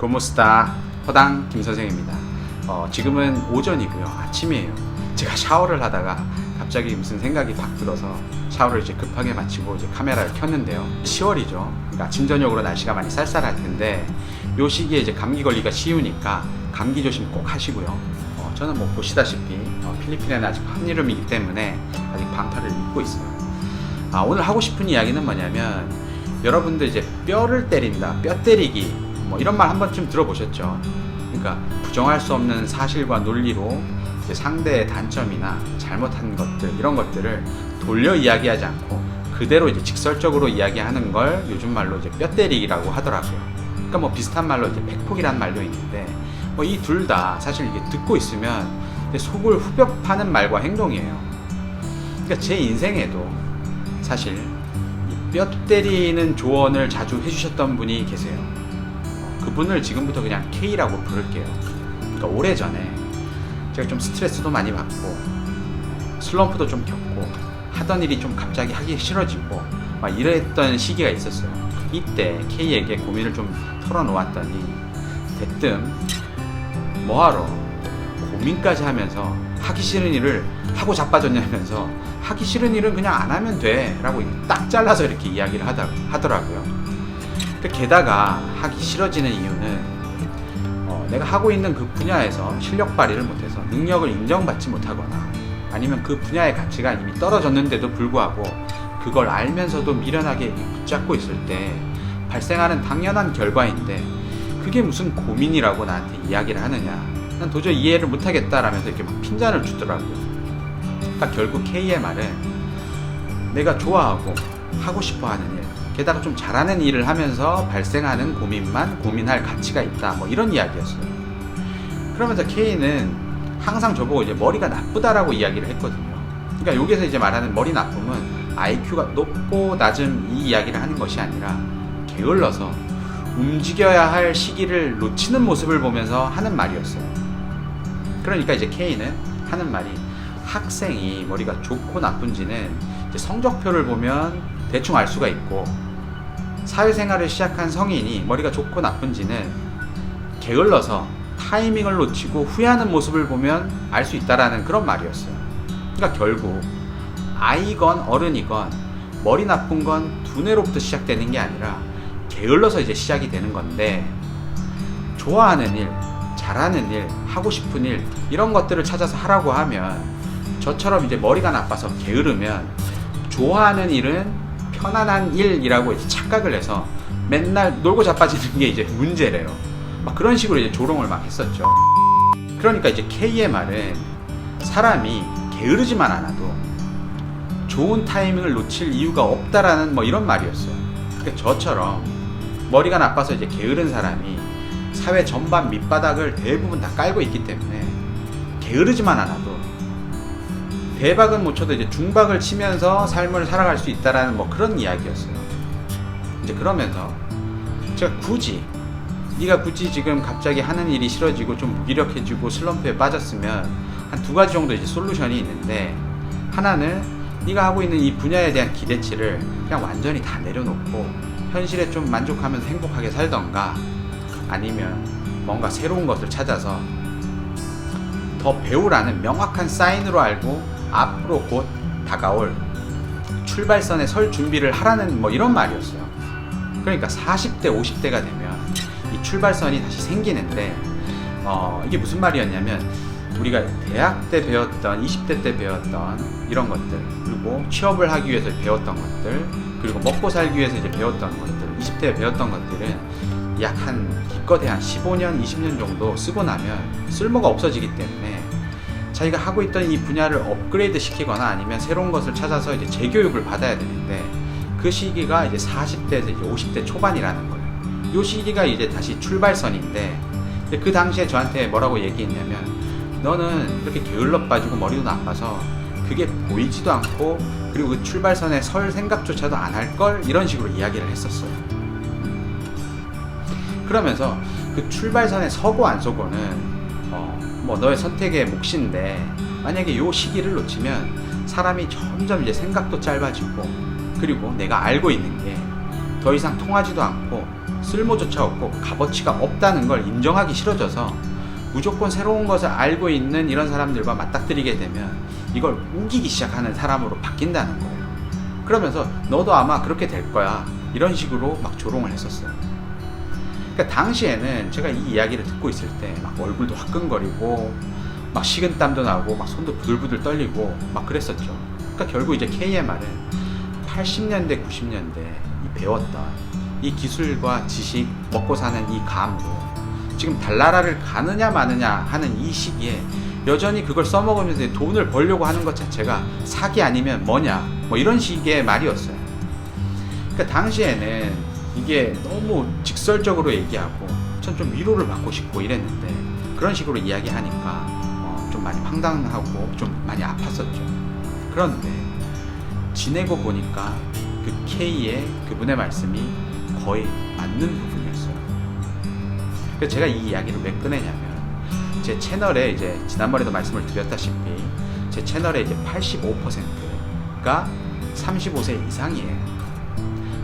고무스타 허당 김선생입니다. 지금은 오전이고요. 아침이에요. 제가 샤워를 하다가 갑자기 무슨 생각이 팍 들어서 샤워를 이제 급하게 마치고 이제 카메라를 켰는데요. 10월이죠. 그러니까 아침 저녁으로 날씨가 많이 쌀쌀할 텐데 요 시기에 이제 감기 걸리기가 쉬우니까 감기 조심 꼭 하시고요. 저는 뭐 보시다시피 필리핀에는 아직 한여름이기 때문에 아직 반팔을 입고 있어요. 오늘 하고 싶은 이야기는 뭐냐면, 여러분들 이제 뼈를 때린다, 뼈 때리기 뭐 이런 말 한 번쯤 들어보셨죠? 그러니까 부정할 수 없는 사실과 논리로 이제 상대의 단점이나 잘못한 것들, 이런 것들을 돌려 이야기하지 않고 그대로 이제 직설적으로 이야기하는 걸 요즘 말로 이제 뼈 때리기라고 하더라고요. 그러니까 뭐 비슷한 말로 이제 백폭이라는 말도 있는데, 뭐 이 둘 다 사실 이게 듣고 있으면 속을 후벼 파는 말과 행동이에요. 그러니까 제 인생에도 사실 뼈 때리는 조언을 자주 해주셨던 분이 계세요. 그분을 지금부터 그냥 K라고 부를게요. 그러니까 오래전에 제가 좀 스트레스도 많이 받고 슬럼프도 좀 겪고 하던 일이 좀 갑자기 하기 싫어지고 막 이랬던 시기가 있었어요. 이때 K에게 고민을 좀 털어놓았더니 대뜸 뭐하러 고민까지 하면서 하기 싫은 일을 하고 자빠졌냐면서 하기 싫은 일은 그냥 안 하면 돼 라고 딱 잘라서 이렇게 이야기를 하더라고요. 게다가 하기 싫어지는 이유는 내가 하고 있는 그 분야에서 실력 발휘를 못해서 능력을 인정받지 못하거나 아니면 그 분야의 가치가 이미 떨어졌는데도 불구하고 그걸 알면서도 미련하게 붙잡고 있을 때 발생하는 당연한 결과인데 그게 무슨 고민이라고 나한테 이야기를 하느냐, 난 도저히 이해를 못하겠다라면서 이렇게 막 핀잔을 주더라고요. 그러니까 결국 K의 말은 내가 좋아하고 하고 싶어 하는 일, 게다가 좀 잘하는 일을 하면서 발생하는 고민만 고민할 가치가 있다, 뭐 이런 이야기였어요. 그러면서 K는 항상 저보고 이제 머리가 나쁘다라고 이야기를 했거든요. 그러니까 여기서 이제 말하는 머리 나쁨은 IQ가 높고 낮음 이 이야기를 하는 것이 아니라 게을러서 움직여야 할 시기를 놓치는 모습을 보면서 하는 말이었어요. 그러니까 이제 K는 하는 말이, 학생이 머리가 좋고 나쁜지는 이제 성적표를 보면 대충 알 수가 있고, 사회생활을 시작한 성인이 머리가 좋고 나쁜지는 게을러서 타이밍을 놓치고 후회하는 모습을 보면 알 수 있다라는 그런 말이었어요. 그러니까 결국 아이건 어른이건 머리 나쁜 건 두뇌로부터 시작되는 게 아니라 게을러서 이제 시작이 되는 건데, 좋아하는 일, 잘하는 일, 하고 싶은 일 이런 것들을 찾아서 하라고 하면, 저처럼 이제 머리가 나빠서 게으르면 좋아하는 일은 편안한 일이라고 이제 착각을 해서 맨날 놀고 자빠지는 게 이제 문제래요. 막 그런 식으로 이제 조롱을 막 했었죠. 그러니까 이제 K의 말은 사람이 게으르지만 않아도 좋은 타이밍을 놓칠 이유가 없다라는 뭐 이런 말이었어요. 그러니까 저처럼 머리가 나빠서 이제 게으른 사람이 사회 전반 밑바닥을 대부분 다 깔고 있기 때문에 게으르지만 않아도 대박은 못 쳐도 이제 중박을 치면서 삶을 살아갈 수 있다라는 뭐 그런 이야기였어요. 이제 그러면서 제가 네가 굳이 지금 갑자기 하는 일이 싫어지고 좀 무기력해지고 슬럼프에 빠졌으면 한 두 가지 정도 이제 솔루션이 있는데, 하나는 네가 하고 있는 이 분야에 대한 기대치를 그냥 완전히 다 내려놓고 현실에 좀 만족하면서 행복하게 살던가, 아니면 뭔가 새로운 것을 찾아서 더 배우라는 명확한 사인으로 알고 앞으로 곧 다가올 출발선에 설 준비를 하라는 뭐 이런 말이었어요. 그러니까 40대 50대가 되면 이 출발선이 다시 생기는데, 이게 무슨 말이었냐면, 우리가 대학 때 배웠던, 20대 때 배웠던 이런 것들, 그리고 취업을 하기 위해서 배웠던 것들, 그리고 먹고 살기 위해서 이제 배웠던 것들, 20대에 배웠던 것들은 약 기껏해 한 15년, 20년 정도 쓰고 나면 쓸모가 없어지기 때문에 자기가 하고 있던 이 분야를 업그레이드 시키거나 아니면 새로운 것을 찾아서 이제 재교육을 받아야 되는데, 그 시기가 이제 40대에서 이제 50대 초반이라는 거예요. 이 시기가 이제 다시 출발선인데, 그 당시에 저한테 뭐라고 얘기했냐면, 너는 그렇게 게을러 빠지고 머리도 나빠서 그게 보이지도 않고, 그리고 그 출발선에 설 생각조차도 안 할걸, 이런 식으로 이야기를 했었어요. 그러면서 그 출발선에 서고 안 서고는 뭐 너의 선택의 몫인데, 만약에 요 시기를 놓치면 사람이 점점 이제 생각도 짧아지고, 그리고 내가 알고 있는 게 더 이상 통하지도 않고 쓸모조차 없고 값어치가 없다는 걸 인정하기 싫어져서 무조건 새로운 것을 알고 있는 이런 사람들과 맞닥뜨리게 되면 이걸 우기기 시작하는 사람으로 바뀐다는 거예요. 그러면서 너도 아마 그렇게 될 거야, 이런 식으로 막 조롱을 했었어요. 그러니까 당시에는 제가 이 이야기를 듣고 있을 때 막 얼굴도 화끈거리고 막 식은땀도 나고 막 손도 부들부들 떨리고 막 그랬었죠. 그러니까 결국 이제 KMR은 80년대 90년대 배웠던 이 기술과 지식, 먹고 사는 이 감으로 지금 달나라를 가느냐 마느냐 하는 이 시기에 여전히 그걸 써먹으면서 돈을 벌려고 하는 것 자체가 사기 아니면 뭐냐, 뭐 이런 식의 말이었어요. 그러니까 당시에는 이게 너무 직설적으로 얘기하고 전 좀 위로를 받고 싶고 이랬는데 그런 식으로 이야기하니까 좀 많이 황당하고 좀 많이 아팠었죠. 그런데 지내고 보니까 그 K의 그분의 말씀이 거의 맞는 부분이었어요. 그래서 제가 이 이야기를 왜 꺼내냐면 제 채널에 이제 지난번에도 말씀을 드렸다시피 제 채널의 이제 85%가 35세 이상이에요.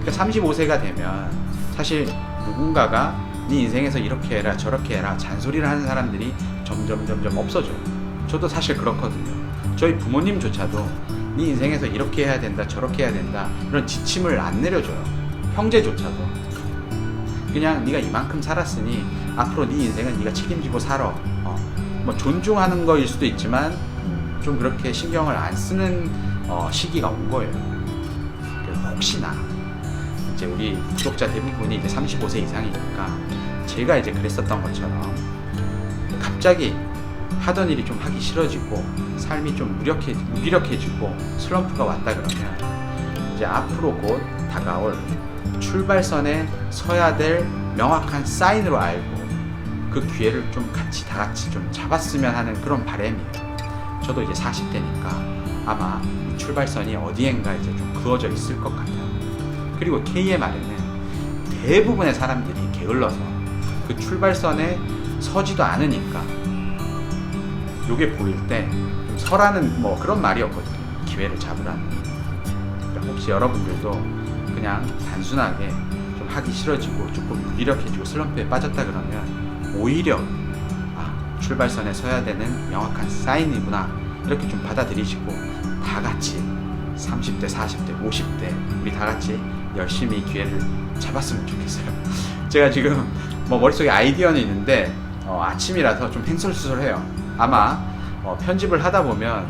그러니까 35세가 되면 사실 누군가가 네 인생에서 이렇게 해라 저렇게 해라 잔소리를 하는 사람들이 점점 없어져요. 저도 사실 그렇거든요. 저희 부모님조차도 네 인생에서 이렇게 해야 된다 저렇게 해야 된다 이런 지침을 안 내려줘요. 형제조차도 그냥 네가 이만큼 살았으니 앞으로 네 인생은 네가 책임지고 살아. 뭐 존중하는 거일 수도 있지만 좀 그렇게 신경을 안 쓰는 시기가 온 거예요. 혹시나 이제 우리 구독자 대부분이 이제 35세 이상이니까 제가 이제 그랬었던 것처럼 갑자기 하던 일이 좀 하기 싫어지고 삶이 좀 무기력해지고 슬럼프가 왔다 그러면 이제 앞으로 곧 다가올 출발선에 서야 될 명확한 사인으로 알고 그 기회를 좀 다 같이 좀 잡았으면 하는 그런 바람이에요. 저도 이제 40대니까 아마 이 출발선이 어디엔가 이제 좀 그어져 있을 것 같아요. 그리고 KMR에는 대부분의 사람들이 게을러서 그 출발선에 서지도 않으니까 요게 보일 때 좀 서라는 뭐 그런 말이었거든요. 기회를 잡으라는. 그러니까 혹시 여러분들도 그냥 단순하게 좀 하기 싫어지고 조금 무기력해지고 슬럼프에 빠졌다 그러면 오히려 출발선에 서야 되는 명확한 사인이구나 이렇게 좀 받아들이시고 다 같이 30대, 40대, 50대 우리 다 같이 열심히 기회를 잡았으면 좋겠어요. 제가 지금 뭐 머릿속에 아이디어는 있는데 아침이라서 좀 횡설수설해요. 아마 편집을 하다 보면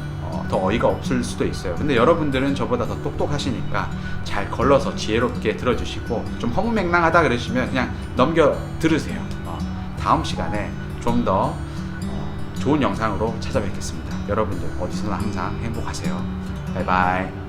더 어이가 없을 수도 있어요. 근데 여러분들은 저보다 더 똑똑하시니까 잘 걸러서 지혜롭게 들어주시고 좀 허무맹랑하다 그러시면 그냥 넘겨 들으세요. 다음 시간에 좀 더 좋은 영상으로 찾아뵙겠습니다. 여러분들 어디서나 항상 행복하세요. 바이바이.